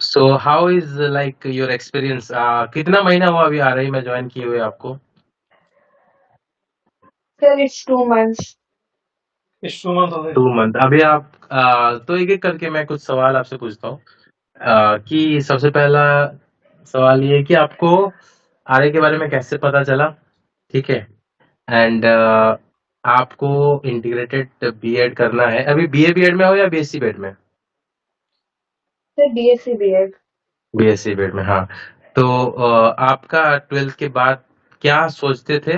So how is like your experience? कितना महीना हुआ अभी RI में ज्वाइन किए हुए आपको? Sir, it's 2 months. इंस्ट्रूमेंट हो गए। 2 मंथ। अभी आप तो एक एक करके मैं कुछ सवाल आपसे पूछता हूँ। कि सबसे पहला सवाल ये है कि आपको RI के बारे में कैसे पता चला? ठीक है। एंड आपको इंटीग्रेटेड बीएड करना है। अभी बीए बीएड में हो या बीएससी बीएड में? Sir, BSc B.Ed. BSc BEd में, हाँ। तो आपका 12th के बाद क्या सोचते थे,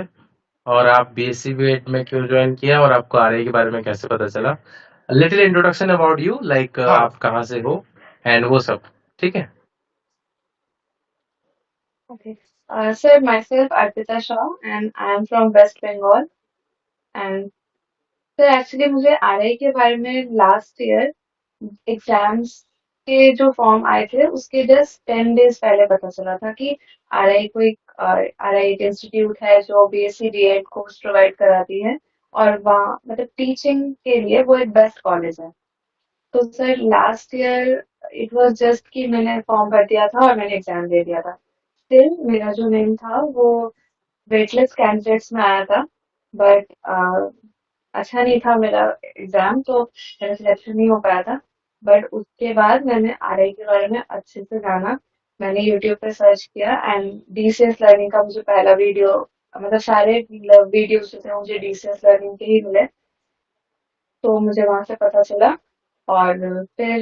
और आप बीएससी बीएड में क्यों ज्वाइन किया, और आपको आरआई के बारे में कैसे पता चला? Little introduction about you, like हाँ। आप कहाँ से हो एंड वो सब। ठीक है। Okay. Sir, myself Arpita Shah and I am from West Bengal. And sir, actually मुझे RI के बारे में लास्ट ईयर एग्जाम्स के जो फॉर्म आए थे उसके जस्ट 10 days पहले पता चला था कि RI कोई RI एक इंस्टीट्यूट है जो BSc B.Ed कोर्स प्रोवाइड कराती है और वहाँ मतलब टीचिंग के लिए वो एक बेस्ट कॉलेज है। तो sir last year it was just कि मैंने फॉर्म भर दिया था और मैंने एग्जाम दे दिया था। स्टिल मेरा जो नेम था वो वेटलेस कैंडिडेट्स में आया था, बट अच्छा नहीं था मेरा एग्जाम, तो मेरा सिलेक्शन नहीं हो पाया था। बट उसके बाद मैंने RI के बारे में अच्छे से जाना। मैंने यूट्यूब पे सर्च किया एंड DCS लर्निंग का मुझे पहला वीडियो, मतलब सारे वीडियोस जो थे मुझे DCS लर्निंग के ही मिले, तो मुझे वहां से पता चला। और फिर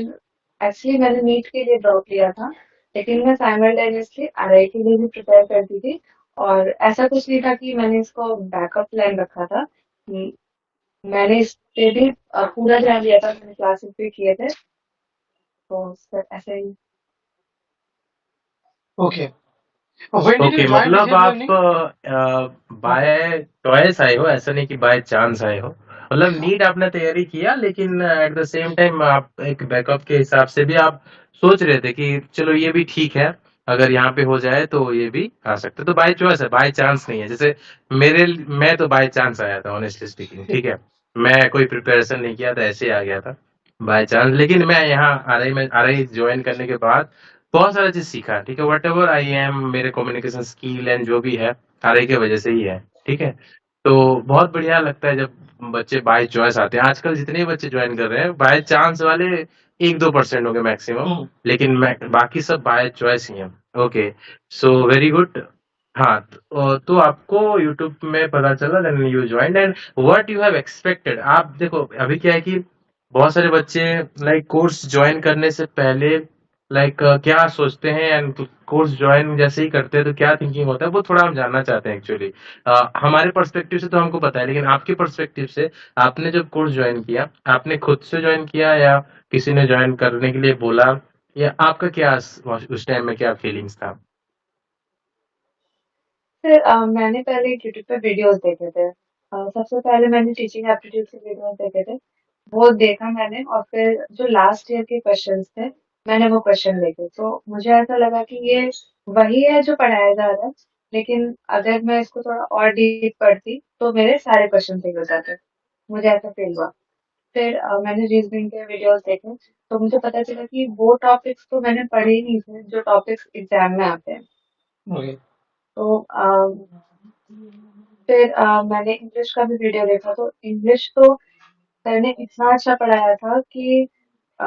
एक्चुअली मैंने नीट के लिए ड्रॉप लिया था, लेकिन मैं साइमल्टेनियसली RI के लिए भी प्रिपेयर करती थी। और ऐसा कुछ नहीं था कि मैंने इसको बैकअप प्लान रखा था। मैंने इस पे भी पूरा ध्यान दिया था, मैंने क्लासेस भी किए थे, तो सर ऐसे ही। Okay. When did you okay, join मतलब डिजिटल आप लर्निंग? हाँ। बाय चॉइस आए हो, ऐसा नहीं कि बाय चांस आए हो। मतलब नीट आपने तैयारी किया, लेकिन एट द सेम टाइम आप एक बैकअप के हिसाब से भी आप सोच रहे थे कि चलो ये भी ठीक है, अगर यहाँ पे हो जाए तो ये भी आ सकता है। तो बाय चॉइस है, बाय चांस नहीं है। जैसे मैं तो बाय चांस आया था, ऑनेस्टली स्पीकिंग। ठीक है। मैं कोई प्रिपरेशन नहीं किया था, ऐसे ही आ गया था बाय चांस। लेकिन मैं यहाँ RI ज्वाइन करने के बाद बहुत सारा चीज सीखा। ठीक है। वट एवर आई एम, मेरे कम्युनिकेशन स्किल एंड जो भी है, RI की वजह से ही है। ठीक है। तो बहुत बढ़िया लगता है जब बच्चे बाय चॉइस आते हैं। आजकल जितने बच्चे ज्वाइन कर रहे हैं, बाय चांस वाले 1-2% होंगे मैक्सिमम, लेकिन बाकी सब बाय चॉइस ही हैं। Okay, so very good. हाँ, तो आपको यूट्यूब में पता चला, then you join, and what you have expected. आप देखो, अभी क्या है कि बहुत सारे बच्चे लाइक कोर्स ज्वाइन करने से पहले लाइक क्या सोचते हैं, एंड कोर्स ज्वाइन जैसे ही करते हैं तो क्या थिंकिंग होता है, वो थोड़ा हम जानना चाहते हैं एक्चुअली। हमारे पर्सपेक्टिव से तो हमको पता है, लेकिन आपके पर्सपेक्टिव से, आपने जब कोर्स ज्वाइन किया, आपने खुद से ज्वाइन किया या किसी ने ज्वाइन करने के लिए बोला, या आपका क्या उस टाइम में क्या फीलिंग्स था? फिर मैंने पहले यूट्यूब पे वीडियोस देखे थे। सबसे पहले मैंने टीचिंग एप्टीट्यूड के वीडियोस देखे थे, वो देखा मैंने, और फिर जो लास्ट ईयर के क्वेश्चंस थे मैंने वो क्वेश्चन देखे, तो मुझे ऐसा लगा कि ये वही है जो पढ़ाया जा रहा है, लेकिन अगर मैं इसको थोड़ा और डीप पढ़ती तो मेरे सारे क्वेश्चन सही हो जाते। मुझे ऐसा फील हुआ। फिर मैंने रीजनिंग के वीडियोस देखे, तो मुझे पता चला कि वो टॉपिक्स तो मैंने पढ़े ही नहीं थे जो टॉपिक्स एग्जाम में आते हैं। ओके। तो फिर मैंने इंग्लिश का भी वीडियो देखा, तो इंग्लिश तो सर ने इतना अच्छा पढ़ाया था कि अ,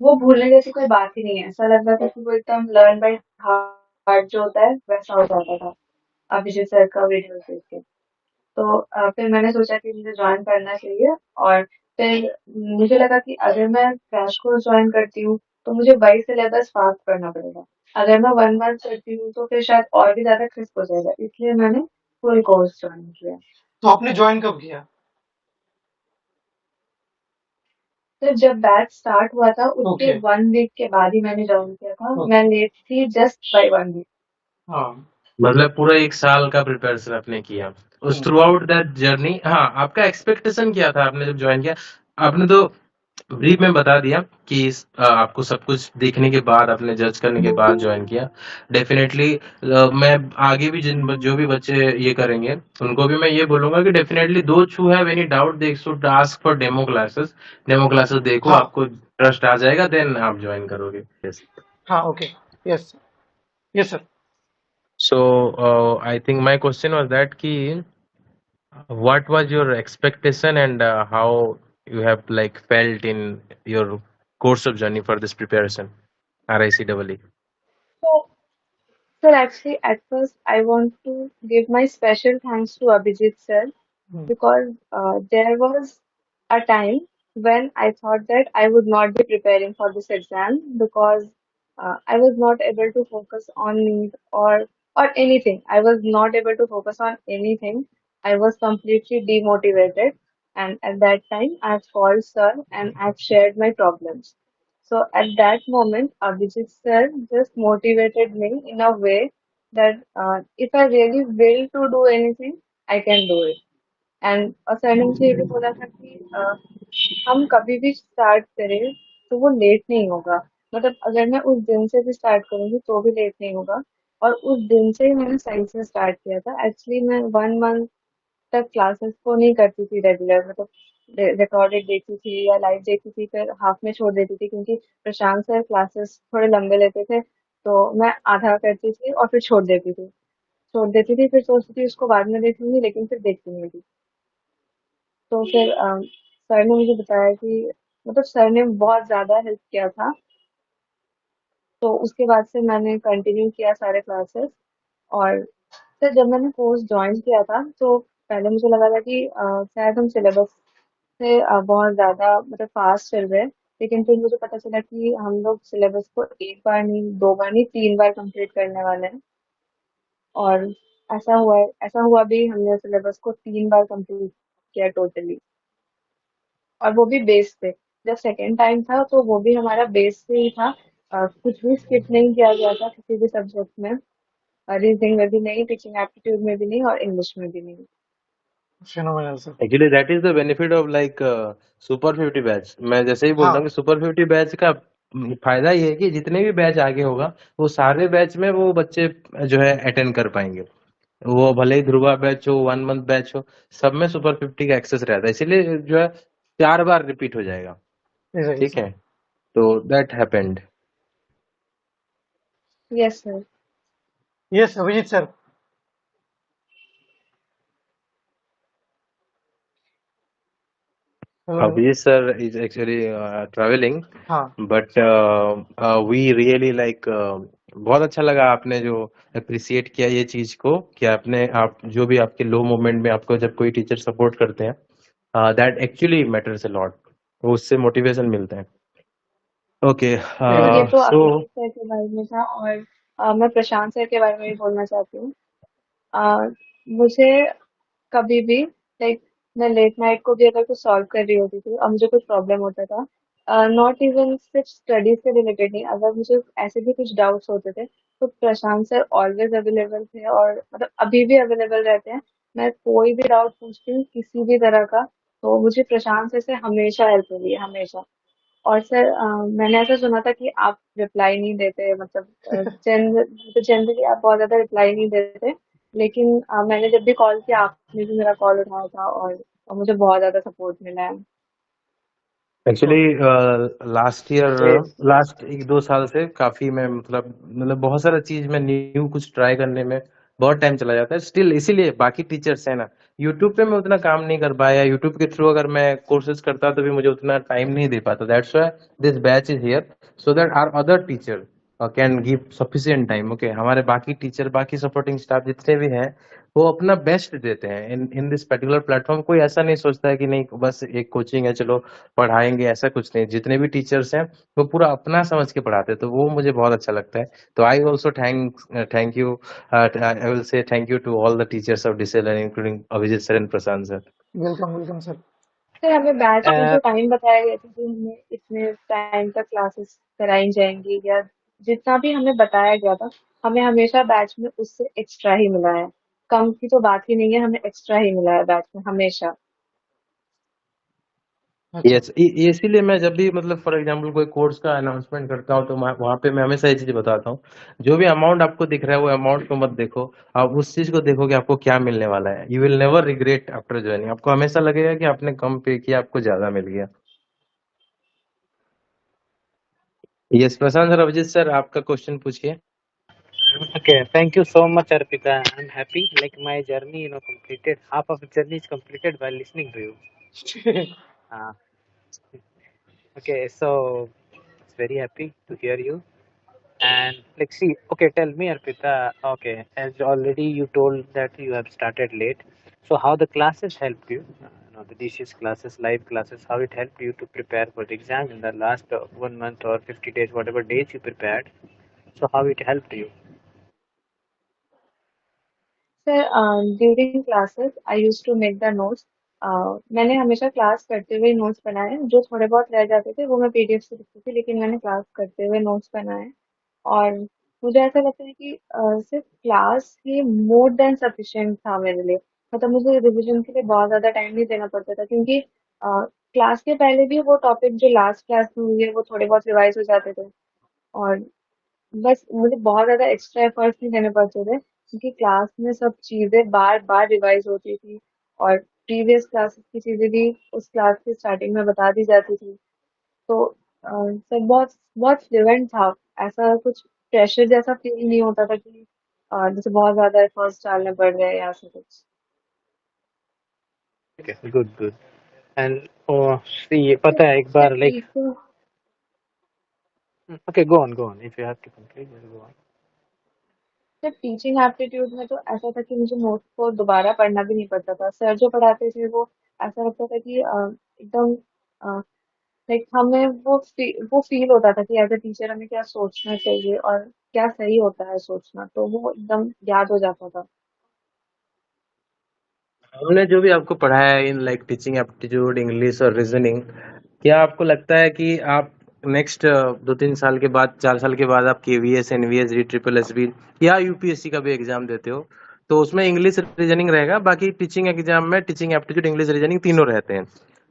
वो भूलने जैसी कोई बात ही नहीं है। ऐसा लग रहा था कि वो एकदम लर्न बाय हार्ट जो होता है वैसा हो जाता था अभिजीत सर का वीडियो देख के। तो फिर मैंने सोचा कि मुझे ज्वाइन करना चाहिए, और फिर मुझे लगा कि अगर मैं क्रैश कोर्स ज्वाइन करती हूँ तो मुझे वही सिलेबस फास्ट करना पड़ेगा। अगर मैं 1 मंथ करती हूँ तो फिर शायद और भी ज्यादा क्रिस्प हो जाएगा, इसलिए मैंने फुल कोर्स ज्वाइन किया। तो आपने ज्वाइन कब किया? तो जब बैच स्टार्ट हुआ था उसके ओके। 1 वीक के बाद ही मैंने ज्वाइन किया था। ओके। मैं लेट थी जस्ट बाय 1 वीक। हाँ। मतलब पूरा 1 साल का प्रिपरेशन आपने किया उस थ्रू आउट दैट जर्नी। हाँ, आपका एक्सपेक्टेशन क्या था आपने जब ज्वाइन किया? आपने तो ब्रीफ में बता दिया कि आपको सब कुछ देखने के बाद, आपने जज करने के बाद ज्वाइन किया। डेफिनेटली मैं आगे भी जो भी बच्चे ये करेंगे, उनको भी मैं ये बोलूंगा कि definitely those who have any doubt they should ask for demo classes. Demo classes देखो, हाँ। आपको ट्रस्ट आ जाएगा, देन आप ज्वाइन करोगे। Yes. हाँ, okay. Yes, yes sir. So I think my question was that ki what was your expectation and how you have like felt in your course of journey for this preparation RICEE. So, sir, actually, at first, I want to give my special thanks to Abhijit sir hmm, because there was a time when I thought that I would not be preparing for this exam because I was not able to focus on NEET or anything. I was not able to focus on anything. I was completely demotivated, and at that time, I've called sir and I've shared my problems. So at that moment, Abhijit sir just motivated me in a way that if I really will to do anything, I can do it. And और sir ने मुझे ये भी बोला था कि हम कभी भी स्टार्ट करें तो वो लेट नहीं होगा। मतलब अगर मैं उस दिन से भी स्टार्ट करूंगी तो भी लेट नहीं होगा। और उस दिन से ही मैंने सही से स्टार्ट किया था। एक्चुअली मैं 1 मंथ तक क्लासेस को नहीं करती थी रेगुलर, मतलब रिकॉर्डेड देखती थी या लाइव देखती थी, फिर हाफ में छोड़ देती थी क्योंकि प्रशांत सर क्लासेस थोड़े लंबे लेते थे। तो मैं आधा करती थी और फिर छोड़ देती थी, फिर सोचती थी उसको बाद में देख लूंगी, लेकिन फिर देखती नहीं थी। तो फिर सर ने मुझे बताया कि मतलब सर ने बहुत ज़्यादा हेल्प किया था। तो उसके बाद से मैंने कंटिन्यू किया सारे क्लासेस। और फिर जब मैंने कोर्स ज्वाइन किया था तो पहले मुझे लगा था कि शायद हम सिलेबस से बहुत ज़्यादा मतलब फास्ट चल रहे हैं। लेकिन फिर मुझे पता चला कि हम लोग सिलेबस को एक बार नहीं, दो बार नहीं, 3 बार कंप्लीट करने वाले हैं। और ऐसा हुआ भी, हमने सिलेबस को 3 बार कंप्लीट किया टोटली। और वो भी बेस पे। जब सेकेंड टाइम था तो वो भी हमारा बेस पे ही था। कुछ भी स्किप नहीं किया गया था किसी भी सब्जेक्ट में। रीजनिंग में भी नहीं, टीचिंग एप्टीट्यूड में भी नहीं और इंग्लिश में भी नहीं। Phenomenal sir. Actually, that is the benefit of like super 50 batch. मैं जैसे ही बोलता हाँ, हूँ कि सुपर 50 बैच का फायदा ये है कि जितने भी बैच आगे होगा वो सारे बैच में वो बच्चे जो है अटेंड कर पाएंगे। वो भले ही ध्रुवा बैच हो 1 मंथ बैच हो, सब में सुपर 50 का एक्सेस रहता है, इसीलिए जो है 4 बार रिपीट हो जाएगा। एग्जैक्टली ठीक सर। है, तो that happened. Yes sir. Yes Abhijit sir. Hello. Abhijit sir is actually traveling, हाँ, but we really like बहुत अच्छा लगा आपने जो अप्रिसिएट किया ये चीज को कि आपने आप जो भी आपके लो मोमेंट में आपको जब कोई टीचर सपोर्ट करते हैं that actually matters a lot, वो उससे मोटिवेशन मिलता है। ओके सर ये तो सो अभिजीत सर के बारे में था। और मैं प्रशांत सर के बारे में भी बोलना चाहती हूँ। अ, मुझे कभी भी लाइक मैं लेट नाइट को भी अगर कुछ सॉल्व कर रही होती थी और मुझे कुछ प्रॉब्लम होता था, नॉट इवन सिर्फ स्टडीज से रिलेटेड नहीं, अगर मुझे ऐसे भी कुछ डाउट्स होते थे तो प्रशांत सर ऑलवेज अवेलेबल थे और मतलब अभी भी अवेलेबल रहते हैं। मैं कोई भी डाउट पूछती हूँ किसी भी तरह का, तो मुझे प्रशांत सर से हमेशा हेल्प मिली है, हमेशा। और सर मैंने ऐसा सुना था कि आप रिप्लाई नहीं देते, मतलब जनरली आप बहुत ज्यादा रिप्लाई नहीं देते। लेकिन मैंने जब भी कॉल किया आपने भी मेरा कॉल उठाया था और मुझे बहुत ज्यादा सपोर्ट मिला है। Actually okay. Last year last 1-2 साल से काफी मैं मतलब बहुत सारा चीज में न्यू कुछ ट्राई करने में बहुत टाइम चला जाता है स्टिल, इसीलिए बाकी टीचर्स है ना, यूट्यूब पे मैं उतना काम नहीं कर पाया, यूट्यूब के थ्रू अगर मैं कोर्सेज करता तो भी मुझे उतना टाइम नहीं दे पाता। That's why this batch is here so that are other teacher can give sufficient time. Okay, हमारे बाकी टीचर बाकी सपोर्टिंग स्टाफ जितने भी हैं वो अपना बेस्ट देते हैं इन इन दिस पर्टिकुलर प्लेटफॉर्म। कोई ऐसा नहीं सोचता है कि नहीं बस एक कोचिंग है चलो पढ़ाएंगे, ऐसा कुछ नहीं। जितने भी टीचर्स हैं वो पूरा अपना समझ के पढ़ाते हैं, तो वो मुझे बहुत अच्छा लगता है। तो I also thank you, I will say thank you to all the teachers of Disel including Abhijit sir and Prashant sir. Welcome, welcome sir. Sir हमें बैच में जो टाइम बताया गया था कि हमें इतने टाइम तक क्लासेस कराई जाएंगी, या जितना भी हमें बताया गया था, हमें हमेशा बैच में उससे एक्स्ट्रा ही मिला है। कम की तो बात ही नहीं है, हमें एक्स्ट्रा ही मिला है बैच में हमेशा। अच्छा। यस, इसीलिए मैं जब भी मतलब फॉर एग्जांपल कोई कोर्स का अनाउंसमेंट करता हूँ तो वहां पे मैं हमेशा ये चीज बताता हूँ, जो भी अमाउंट आपको दिख रहा है वो अमाउंट को मत देखो, आप उस चीज को देखो कि आपको क्या मिलने वाला है। You will never regret after joining, आपको हमेशा लगेगा कि आपने कम पे किया, आपको ज्यादा मिल गया। यस प्रशांत सर, अभिजीत सर, आपका क्वेश्चन पूछिए। Okay, thank you so much, Arpita. I'm happy. Like my journey, completed. Half of the journey is completed while listening to you. Uh, okay, so it's very happy to hear you. And like, see, okay, tell me, Arpita. Okay, as already you told that you have started late. So how the classes helped you? The DCS classes, live classes, how it helped you to prepare for the exam in the last 1 month or 50 days, whatever days you prepared. So how it helped you? Sir during classes I used to make the notes. मैंने हमेशा class करते हुए notes बनाए, जो थोड़े बहुत रह जाते थे वो मैं पीडीएफ से लिखती थी, लेकिन मैंने क्लास करते हुए नोट्स बनाए। और मुझे ऐसा लगता है कि सिर्फ क्लास ही मोर देन सफिशिएंट था मेरे लिए। मतलब मुझे रिवीजन के लिए बहुत ज्यादा टाइम नहीं देना पड़ता था, क्योंकि क्लास के पहले भी वो टॉपिक जो लास्ट क्लास में हुई है वो थोड़े बहुत रिवाइज हो जाते थे। और बस मुझे बहुत ज़्यादा एक्स्ट्रा एफर्ट्स नहीं देने पड़ते थे, क्योंकि क्लास में सब चीज़ें बार-बार रिवाइज़ होती थी और प्रीवियस क्लासेस की चीज़ें भी उस क्लास के स्टार्टिंग में बता दी जाती थी। तो सब बहुत बहुत फ्लुएंट था। ऐसा कुछ प्रेशर जैसा फील नहीं होता था कि जैसे बहुत ज़्यादा एफर्ट्स डालने पड़ रहे हैं या ऐसा कुछ। Okay, good, good. And see, पता है एक सिर्फ बार like teaching okay, go on. If you have to complete, just go on. सिर्फ टीचिंग एप्टीट्यूड में तो ऐसा था कि मुझे नोट्स को दोबारा पढ़ना भी नहीं पड़ता था। सर जो पढ़ाते थे वो ऐसा लगता था कि एकदम लाइक हमें वो फील होता था कि एज अ टीचर हमें क्या सोचना चाहिए और क्या सही होता है सोचना, तो वो एकदम याद हो जाता था। हमने जो भी आपको पढ़ाया है in like teaching aptitude, English और रीजनिंग, क्या आपको लगता है कि आप नेक्स्ट 2-3 साल के बाद, 4 साल के बाद आप KVS, NVS, triple S B या यूपीएससी का भी एग्जाम देते हो, तो उसमें इंग्लिश रीजनिंग रहेगा, बाकी टीचिंग एग्जाम में टीचिंग एप्टीट्यूड, इंग्लिश रीजनिंग तीनों रहते हैं।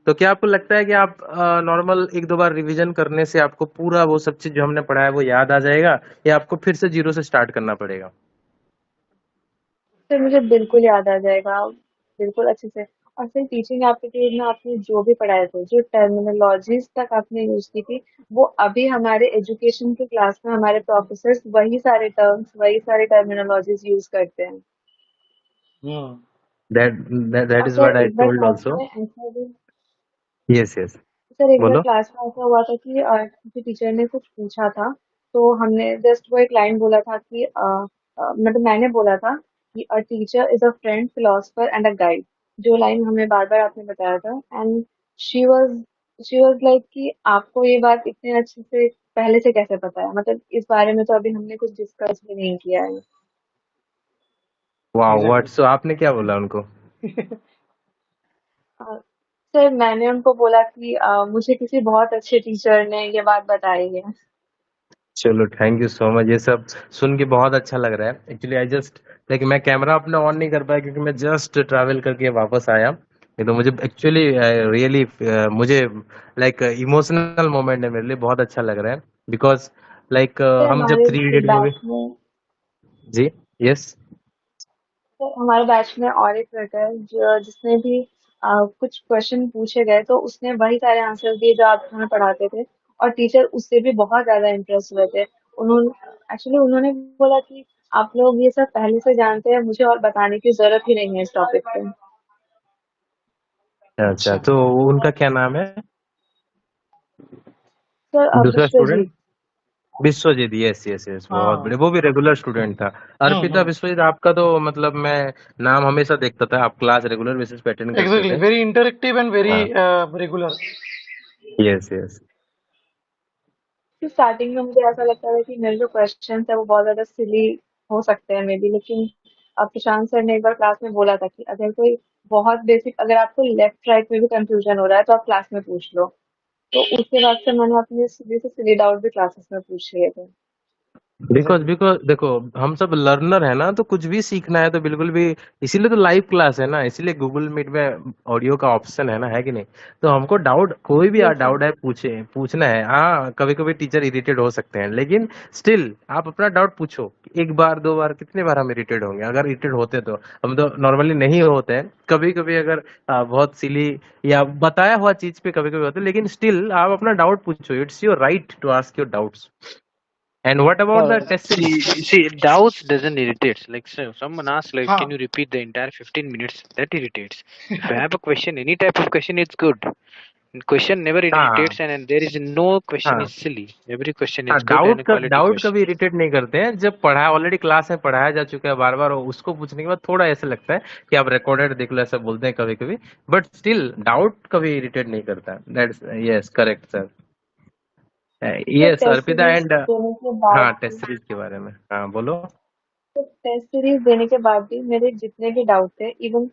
तो क्या आपको लगता है कि आप नॉर्मल 1-2 बार रिवीजन करने से आपको पूरा वो सब चीज जो हमने पढ़ा है वो याद आ जाएगा, या आपको फिर से जीरो से स्टार्ट करना पड़ेगा? फिर मुझे बिल्कुल याद आ जाएगा, बिल्कुल अच्छे से। और फिर टीचिंग एप्टीट्यूड में आपने जो भी पढ़ाए थे, जो टर्मिनोलॉजीज तक आपने यूज की थी, वो अभी हमारे एजुकेशन के क्लास में हमारे प्रोफेसर्स वही सारे टर्म्स, वही सारे टर्मिनोलॉजीज यूज करते हैं। Hmm. दैट और इज सर व्हाट आई एक बार टोल्ड क्लास आल्सो। में ऐसा भी यस, यस। सर एक बार बोलो। क्लास में ऐसा हुआ था कि किसी टीचर ने कुछ पूछा था, तो हमने जस्ट वो एक लाइन बोला था कि मतलब मैंने बोला था कि a teacher is a friend, philosopher and a guide. जो लाइन हमें बार बार आपने बताया था, and she was she was like कि आपको ये बात इतने अच्छे से पहले से कैसे पता है, मतलब इस बारे में तो अभी हमने कुछ डिस्कस भी नहीं किया है। वाह, व्हाट, Exactly. सो आपने क्या बोला उनको? अ, सर मैंने उनको बोला कि मुझे किसी बहुत अच्छे टीचर ने ये बात बताई है। चलो, थैंक यू सो मच। ये सब सुन के बहुत अच्छा लग रहा है। एक्चुअली आई जस्ट लाइक मैं कैमरा अपना ऑन नहीं कर पाया क्योंकि मैं जस्ट ट्रैवल करके वापस आया। नहीं तो मुझे एक्चुअली रियली मुझे लाइक इमोशनल मोमेंट है मेरे लिए, बहुत अच्छा लग रहा है। बिकॉज लाइक सर हम जब हमारे थ्री इडियट मूवी। बैच में जी। यस। तो हमारे बैच में और एक लड़का है जो जिसने भी कुछ क्वेश्चन पूछे गए तो उसने वही सारे आंसर दिए जो आप हमें पढ़ाते थे, और टीचर उससे भी बहुत ज्यादा इम्प्रेस हुए थे। उन्होंने बोला कि आप लोग ये सब पहले से जानते हैं, मुझे और बताने की जरूरत ही नहीं है इस टॉपिक पे। अच्छा, अच्छा. तो उनका क्या नाम है? सर दूसरा student? Vishwajit. Vishwajit, yes yes yes, बहुत हाँ. बढ़िया, वो भी रेगुलर स्टूडेंट था। अर्पिता, Hmm. विश्वजीत, आपका तो मतलब मैं नाम हमेशा देखता था, आप क्लास रेगुलर बेसिस पे अटेंड करते Exactly. थे। Very interactive and हाँ। very regular. Yes, yes. कि स्टार्टिंग में मुझे ऐसा लगता था कि मेरे जो क्वेश्चन है वो बहुत ज्यादा सिली हो सकते हैं मे बी, लेकिन अब प्रशांत सर ने एक बार क्लास में बोला था कि अगर कोई बहुत बेसिक, अगर आपको लेफ्ट राइट में भी कंफ्यूजन हो रहा है तो आप क्लास में पूछ लो। तो उसके बाद से मैंने अपने सिली से सिली डाउट भी क्लासेस में पूछ लिए थे। बिकॉज बिकॉज देखो, हम सब लर्नर है ना, तो कुछ भी सीखना है तो बिल्कुल भी, इसीलिए तो लाइव क्लास है ना, इसीलिए गूगल मीट में ऑडियो का ऑप्शन है ना, है कि नहीं? तो हमको डाउट, कोई भी यस सर। डाउट है पूछना है। हाँ, कभी कभी टीचर इरिटेट हो सकते हैं, लेकिन स्टिल आप अपना डाउट पूछो। एक बार दो बार, कितने बार हम इरिटेट होंगे? अगर इरिटेट होते तो, हम तो नॉर्मली नहीं होते हैं, कभी कभी अगर बहुत सिली या बताया हुआ चीज पे कभी कभी होते हैं, लेकिन स्टिल आप अपना डाउट पूछो। It's your right to ask your doubts. And what about the test series? See, doubts doesn't irritate. Like, so someone asks, like, can हाँ you repeat the entire 15 minutes? That irritates. If you have a question, any type of question, it's good. Question never हाँ irritates, and there is no question हाँ is silly. Every question हाँ, is good and a quality doubt question. कभी irritate नहीं करते हैं। जब पढ़ा already class में पढ़ाया जा चुका है बार बार, उसको पूछने के बाद थोड़ा ऐसा लगता है कि आप रिकॉर्डेड देख लो, ऐसा बोलते हैं कभी कभी। बट स्टिल डाउट कभी इरिटेट नहीं करता। That's yes, correct sir. Sir yes test Arpita. Series and देने के बाद हाँ, टेस्ट भी सीरीज के बारे में हाँ बोलो। तो टेस्ट सीरीज देने के बाद भी मेरे जितने भी डाउट थे, इवन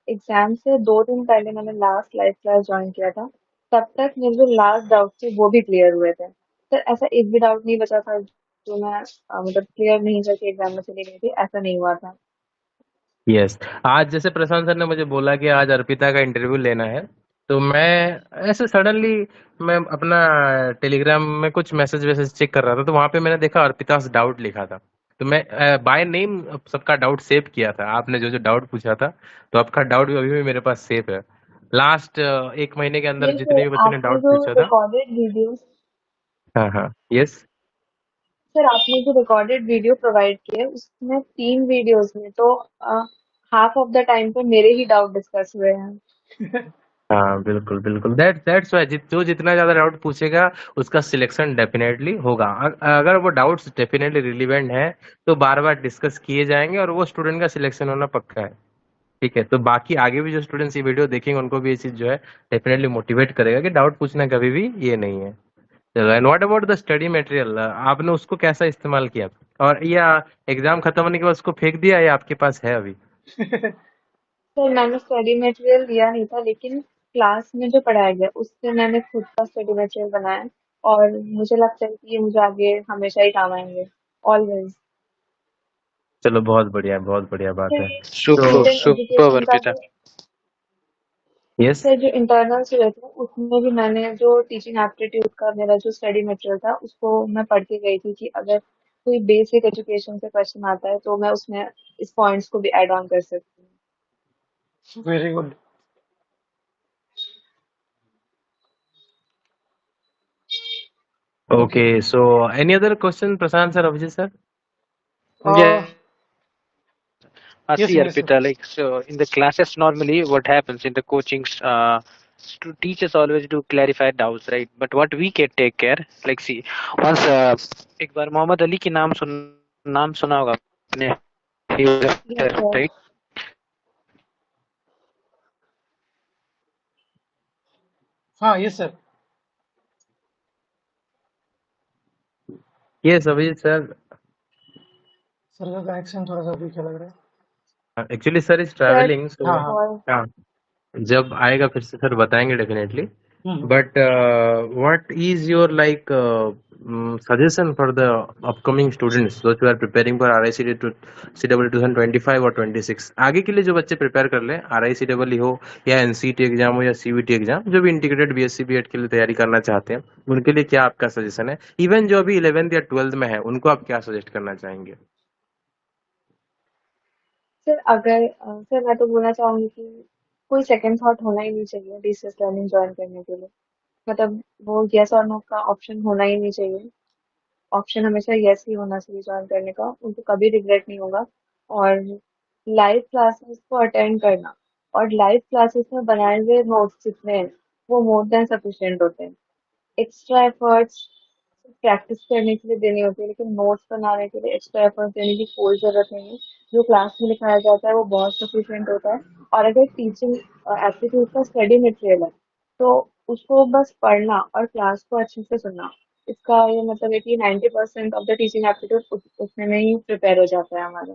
एग्जाम से 2 दिन पहले मैंने लास्ट लाइव क्लास ज्वाइन किया था, तब तक मेरे जो लास्ट डाउट थे वो भी क्लियर हुए थे। सर ऐसा एक भी डाउट नहीं बचा था जो मैं मतलब क्लियर नहीं करके एग्जाम में चली गई थी, ऐसा नहीं हुआ था। यस, आज जैसे प्रशांत सर ने मुझे बोला कि आज अर्पिता का इंटरव्यू लेना है, तो मैं ऐसे सडनली, मैं अपना टेलीग्राम में कुछ मैसेज वैसेज चेक कर रहा था, तो वहां पे मैंने देखा अर्पिता डाउट लिखा था। तो मैं बाय नेम सबका डाउट सेव किया था। आपने जो जो डाउट पूछा था, तो आपका डाउट भी अभी भी मेरे पास सेव है। लास्ट 1 महीने के अंदर ये जितने सर भी बच्चों ने आपने डाउट जो पूछा था। रिकॉर्डेड वीडियोस हाँ हाँ, यस। सर आपने जो रिकॉर्डेड वीडियो प्रोवाइड किए उसमें 3 वीडियोस में तो हाफ ऑफ द टाइम पे मेरे ही डाउट डिस्कस हुए हैं। हाँ बिल्कुल बिल्कुल, दैट्स वाई जो जितना ज्यादा डाउट पूछेगा, उसका सिलेक्शन डेफिनेटली होगा। अगर वो डाउट्स डेफिनेटली रिलीवेंट है, तो बार बार डिस्कस किए जाएंगे और वो स्टूडेंट का सिलेक्शन होना पक्का है। ठीक है, तो बाकी आगे भी जो स्टूडेंट्स ये वीडियो देखेंगे, उनको भी ये चीज जो है डेफिनेटली मोटिवेट करेगा कि डाउट पूछना कभी भी ये नहीं है। चलो, and what about the study material? आपने उसको कैसा इस्तेमाल किया? और या एग्जाम खत्म होने के बाद उसको फेंक दिया, या आपके पास है अभी? सर मैंने स्टडी मटेरियल लिया नहीं था, लेकिन क्लास में जो पढ़ाया गया उससे मैंने खुद का स्टडी मटेरियल बनाया, और मुझे लगता है कि ये मुझे आगे हमेशा ही काम आएंगे, ऑलवेज। चलो, बहुत बढ़िया बात सर है। तो Super, स्टूडेंट super, एजुकेशन का Arpita. जो यस, सर जो इंटरनल्स हुए थे उसमें भी मैंने जो टीचिंग एप्टीट्यूड का मेरा जो स्टडी मटेरियल था उसको मैं पढ़ के गई थी कि अगर कोई बेसिक एजुकेशन से क्वेश्चन आता है तो मैं उसमें इस पॉइंट्स को भी ऐड ऑन कर सकती हूँ। Very good. Okay. Okay, so any other question Prashant sir, Abhijit sir? Yeah. Yes See, English sir. Arpita, like, so in the classes, normally what happens in the coachings, teachers always do clarify doubts, right? But what we can take care, like, see, once, एक बार मोहम्मद अली की नाम सुना होगा आपने, he was yes there, sir. right? हाँ yes sir. Yes Abhijit sir. Sir का connection थोड़ा सा वीक लग रहा actually sir is sir travelling, है। सो हाँ हाँ। और हाँ, जब आएगा फिर से सर बताएंगे definitely. Hmm. But what is your like suggestion for the upcoming students those who are preparing for RICD to CW 2025 और 26? आगे के लिए जो बच्चे प्रिपेयर कर ले, RICD हो या NCT एग्जाम हो या CVT एग्जाम, जो भी इंटीग्रेटेड BSc BEd के लिए तैयारी करना चाहते हैं, उनके लिए क्या आपका सजेशन है? इवन जो अभी 11th या 12th में है, उनको आप क्या सजेस्ट करना चाहेंगे? सर अगर सर मैं तो बोलना चाहूंगी कि कोई सेकंड थॉट होना ही नहीं चाहिए डिस्टेंस लर्निंग ज्वाइन करने के लिए। मतलब वो यस और नो का ऑप्शन होना ही नहीं चाहिए। ऑप्शन हमेशा यस ही होना चाहिए ज्वाइन करने का, उनको कभी रिग्रेट नहीं होगा। और लाइव क्लासेस को अटेंड करना, और लाइव क्लासेस में बनाए हुए नोट्स जितने हैं वो मोर देन सफिशिएंट होते हैं। एक्स्ट्रा एफर्ट्स प्रैक्टिस करने के लिए देनी होती है, लेकिन नोट्स बनाने के लिए एक्स्ट्रा एफर्ट देने की कोई जरूरत नहीं है। जो क्लास में लिखाया जाता है वो बहुत सफिशिएंट होता है। और अगर टीचिंग एप्टीट्यूड का स्टडी मटेरियल है तो उसको बस पढ़ना और क्लास को अच्छे से सुनना, इसका ये मतलब है कि 90% ऑफ द टीचिंग एप्टीट्यूड उसमें में ही प्रिपेयर हो जाता है हमारा।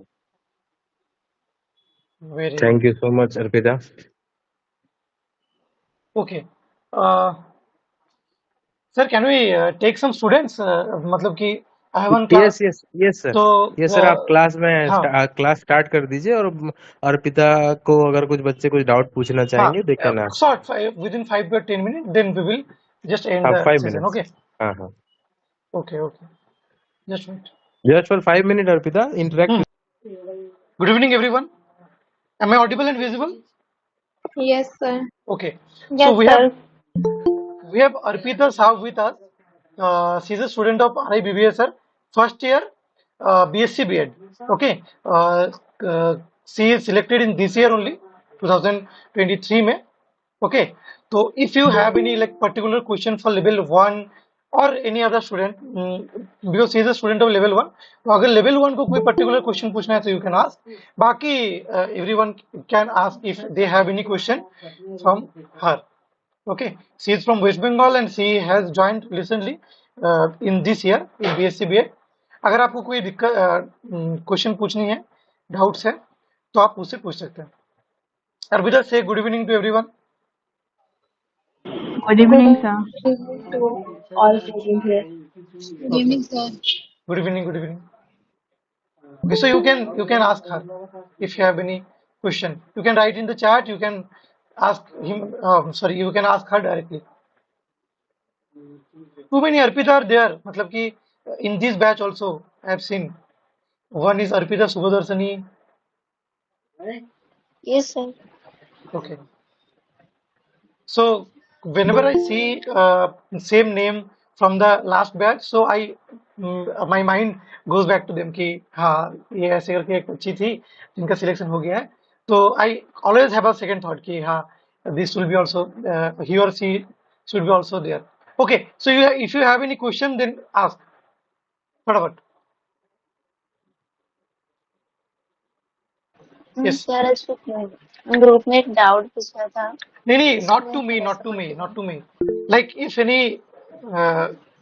Very good. Thank you so much Arpita. Okay sir, can we take some students, मतलब कि I have one class. Yes yes sir, तो यस सर, आप क्लास में हाँ क्लास स्टार्ट कर दीजिए, और पिता को अगर कुछ बच्चे कुछ डाउट पूछना चाहेंगे they can ask. short, within 5 to 10 minutes, then we will just end the 5 session. Minutes. Okay. हाँ, Okay. Just wait. Just for 5 minute Arpita, interact. Good evening, everyone. Am I audible and visible? Yes, sir. Okay. So Yes, we sir. have Arpita Saab with us. She's a student of RI BBA, sir. First year, BSc B.Ed. Okay. She is selected in this year only, 2023 में. Okay. So if you have any like particular question for level 1 or any other student, because she is a student of level 1, तो अगर level 1 को कोई particular question पूछना है तो you can ask. बाकी everyone can ask if they have any question from her. Okay, she is from West Bengal and she has joined recently in this year in BSc BA. अगर आपको कोई दिक्कत question पूछनी है, doubts है, तो आप मुझसे पूछ सकते हैं. Arpita, say good evening to everyone. Good evening, sir. Good evening to all present here. Good evening, sir. Good evening. Good evening. Okay, so you can ask her if you have any question. You can write in the chat. You can ask him. Sorry, you can ask her directly. Too many Arpita are there. मतलब कि in this batch also I have seen. One is Arpita Subhadarshani. Yes, sir. Okay. So whenever I see same name from the last batch, so my mind goes back to them कि हाँ ये ऐसे करके एक बच्ची थी जिनका selection हो गया है, तो I always have a second thought कि हाँ this will be also he or she should be also there. Okay, so if you have any question then ask. फटाफट. Yes. सर ग्रुप में एक डाउट पूछा था. नहीं, not to me. Like if any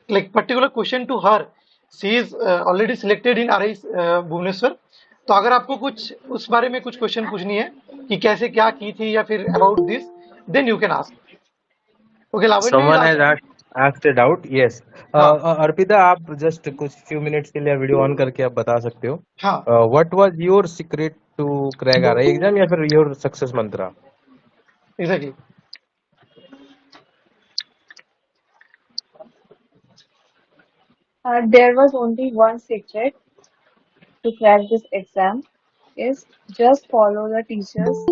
like particular question to her, she is already selected in RI Bhubaneswar. तो अगर आपको कुछ उस बारे में कुछ क्वेश्चन पूछनी है कि कैसे क्या की थी या फिर about this, then you can ask. Okay, Lavanya. Someone has asked a doubt. Yes. Arpita, आप जस्ट कुछ few minutes के लिए वीडियो ऑन करके आप बता सकते हो. हाँ. What was your secret to crack RI exam या फिर your success mantra? Exactly. There was only one secret to crack this exam, is just follow the teachers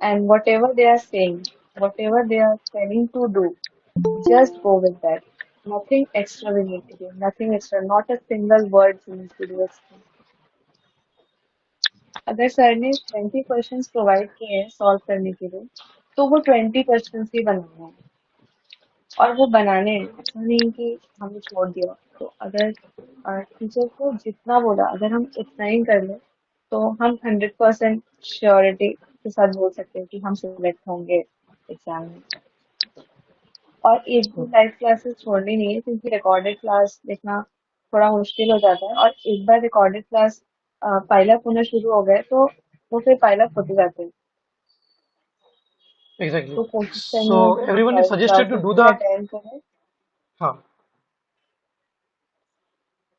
and whatever they are saying, whatever they are telling to do, just go with that. Nothing extra we need to do, nothing extra, not a single word we need to do extra. अगर sir ने 20 questions provide किए हैं solve करने के लिए, तो वो 20 questions ही बनाना है, और वो बनाने हैं, ऐसा नहीं कि हमने छोड़ दिया. तो अगर टीचर को जितना बोला अगर हम उतना ही कर ले, तो हम 100% श्योरिटी के साथ बोल सकते हैं कि हम सिलेक्ट होंगे एग्जाम में. और एक भी लाइव क्लासेस छोड़नी नहीं है, क्योंकि रिकॉर्डेड क्लास देखना थोड़ा मुश्किल हो जाता है, और एक बार रिकॉर्डेड क्लास पाइलअप होना शुरू हो गए तो वो फिर पाइलअप होते जाते हैं. Exactly. तो कोशिश करनी So है कि everyone is live suggested to classes do भी the. अटेंड करें. हाँ.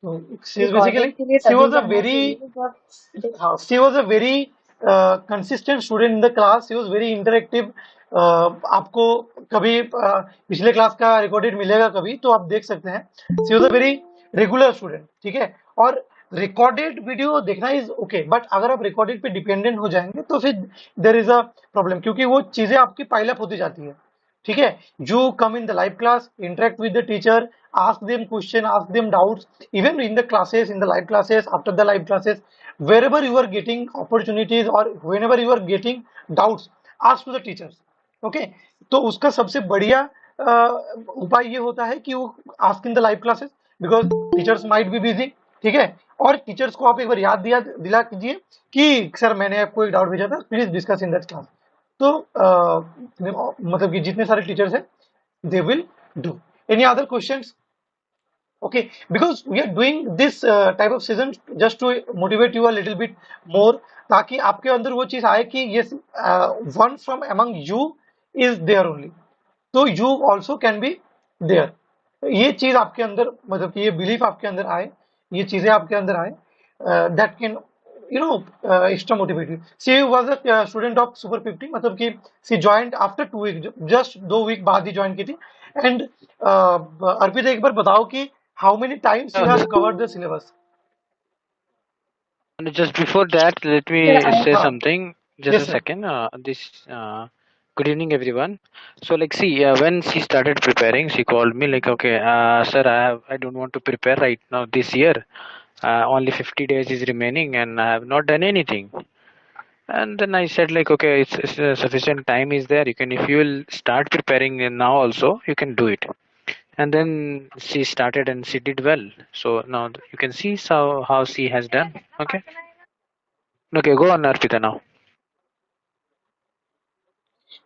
So she is recorded basically के लिए she तभी was a करना very चाहिए जब she was a very consistent student in the class. She was very interactive. आपको कभी पिछले क्लास का रिकॉर्डेड मिलेगा कभी तो आप देख सकते हैं. She was a very regular student. ठीक है. और रिकॉर्डेड वीडियो देखना इज ओके, बट अगर आप रिकॉर्डेड पे डिपेंडेंट हो जाएंगे तो फिर देयर इज अ प्रॉब्लम, क्योंकि वो चीजें आपकी पाइलअप होती जाती है. ठीक है. You come in the live class, interact with the teacher, ask them question, ask them doubts, even in the classes, in the live classes, after the live classes, wherever you are getting opportunities or whenever you are getting doubts, ask to the teachers. Okay, तो उसका सबसे बढ़िया उपाय ये होता है कि वो ask in the live classes, because teachers might be busy. ठीक है. और टीचर्स को आप एक बार याद दिला कीजिए कि सर मैंने आपको एक डाउट भेजा था, please discuss in that class. तो मतलब कि जितने सारे टीचर्स हैं they will do. Any other questions? Okay, because we are doing this type of session just to motivate you a little bit more, ताकि आपके अंदर वो चीज आए कि yes, one from among you is there only, तो you also can be there. ये चीज आपके अंदर मतलब कि ये बिलीफ आपके अंदर आए, ये चीजें आपके अंदर आए, that can extra motivate you. She was a student of Super 50, मतलब कि she joined after 2 week, just 2 week बाद ही join की थी. And अर्पिता एक बार बताओ कि how many times you have covered the syllabus? And just before that, let me Sir, say हाँ. something. Just Yes, a sir. second. Good evening, everyone. So, like, see, when she started preparing, she called me like, okay, sir, I don't want to prepare right now this year. Only 50 days is remaining, and I have not done anything. And then I said, like, okay, it's sufficient time is there. You can, if you will start preparing now also, you can do it. And then she started and she did well. So now you can see how she has done. Okay. Okay, go on, Arpita now.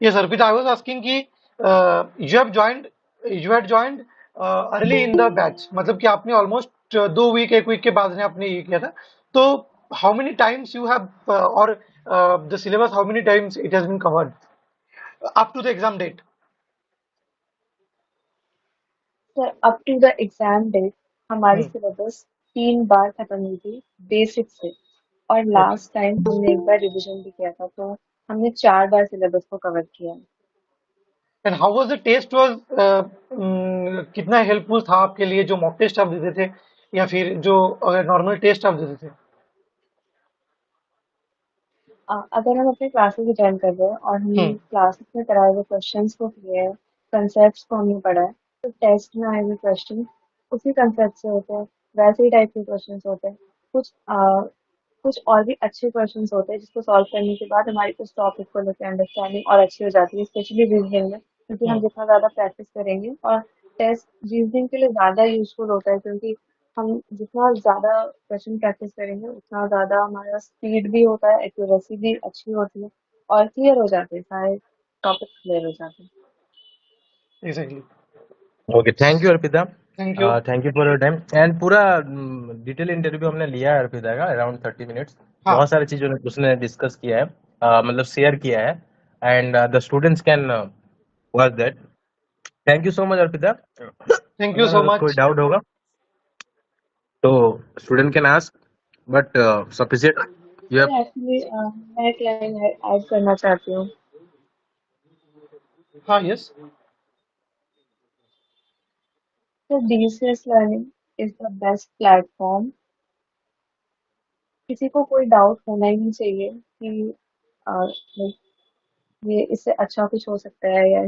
Yes, Arpita, I was asking कि you had joined early in the batch, मतलब कि आपने almost 2 week 1 week के बाद ने आपने ये किया था. तो how many times you have or the syllabus, how many times it has been covered up to the exam date? Sir up to the exam date हमारी सिलेबस 3 बार खत्म हुई थी बेसिक से, और Okay. लास्ट टाइम हमने एक बार revision भी किया था, तो हमने 4 बार सिलेबस को कवर किया है। And how was the test was कितना हेल्पफुल था आपके लिए, जो मॉक टेस्ट आप देते थे या फिर जो नॉर्मल टेस्ट आप देते थे? अगर हम अपने क्लासेस अटेंड कर रहे हैं और हमने क्लासेस में कराए हुए क्वेश्चंस को किए हैं, कंसेप्ट्स को हमने पढ़ा है, तो टेस्ट में आए हुए क्वेश्चन उसी कंसेप्ट से होते हैं, वैसे ही टाइप के क्वेश्चंस होते हैं। कुछ और भी अच्छे क्वेश्चंस होते हैं जिसको सॉल्व करने के बाद हमारी उस टॉपिक को लेकर अंडरस्टैंडिंग और अच्छी हो जाती है, स्पेशली रीजनिंग में, क्योंकि हम जितना ज़्यादा प्रैक्टिस करेंगे, और टेस्ट रीजनिंग के लिए ज़्यादा यूजफुल होता है, क्योंकि हम जितना ज़्यादा क्वेश्चन प्रैक्टिस करेंगे उतना ज़्यादा हमारा स्पीड भी होता है, एक्यूरेसी भी अच्छी होती है, और क्लियर हो जाते हैं, सारे टॉपिक क्लियर हो जाते हैं। Exactly. Okay, thank you Arpita, Thank you. Thank you for your time. And पूरा डिटेल इंटरव्यू हमने लिया है अर्पिता का, अराउंड 30 मिनट्स। हाँ. बहुत सारी चीजों ने उसने डिस्कस किया है, मतलब शेयर किया है, and the students can watch that. Thank you so much Arpita. Thank you so अगर much. कोई डाउट होगा तो student can ask, but sufficient you sir actually मैं एक लाइन ऐड करना चाहती हूँ। हाँ. Yes. Sir DCS learning is the best platform. किसी को कोई डाउट होना ही नहीं चाहिए कि like, ये इससे अच्छा कुछ हो सकता है या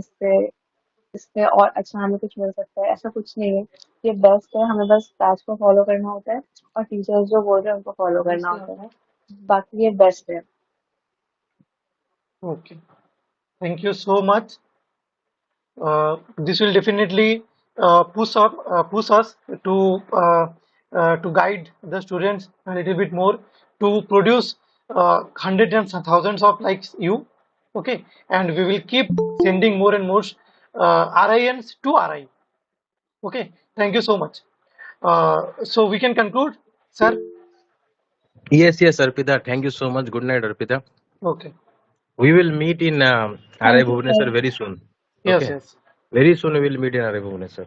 इससे और अच्छा हमें कुछ मिल सकता है, ऐसा कुछ नहीं है। ये बेस्ट है, हमें बस बैच को फॉलो करना होता है और टीचर्स जो बोल रहे हैं उनको फॉलो करना होता है, बाकी ये बेस्ट है। Okay. Thank you so much. This will definitely push us to guide the students a little bit more to produce hundreds and thousands of likes you. Okay, and we will keep sending more and more RINs to RI. Okay, thank you so much. So we can conclude, sir. Yes, Arpita, thank you so much. Good night, Arpita. Okay. We will meet in RI Thank you, Bhubaneswar sir. very soon. Yes, Okay, yes. very soon we will meet in RI Bhubaneswar.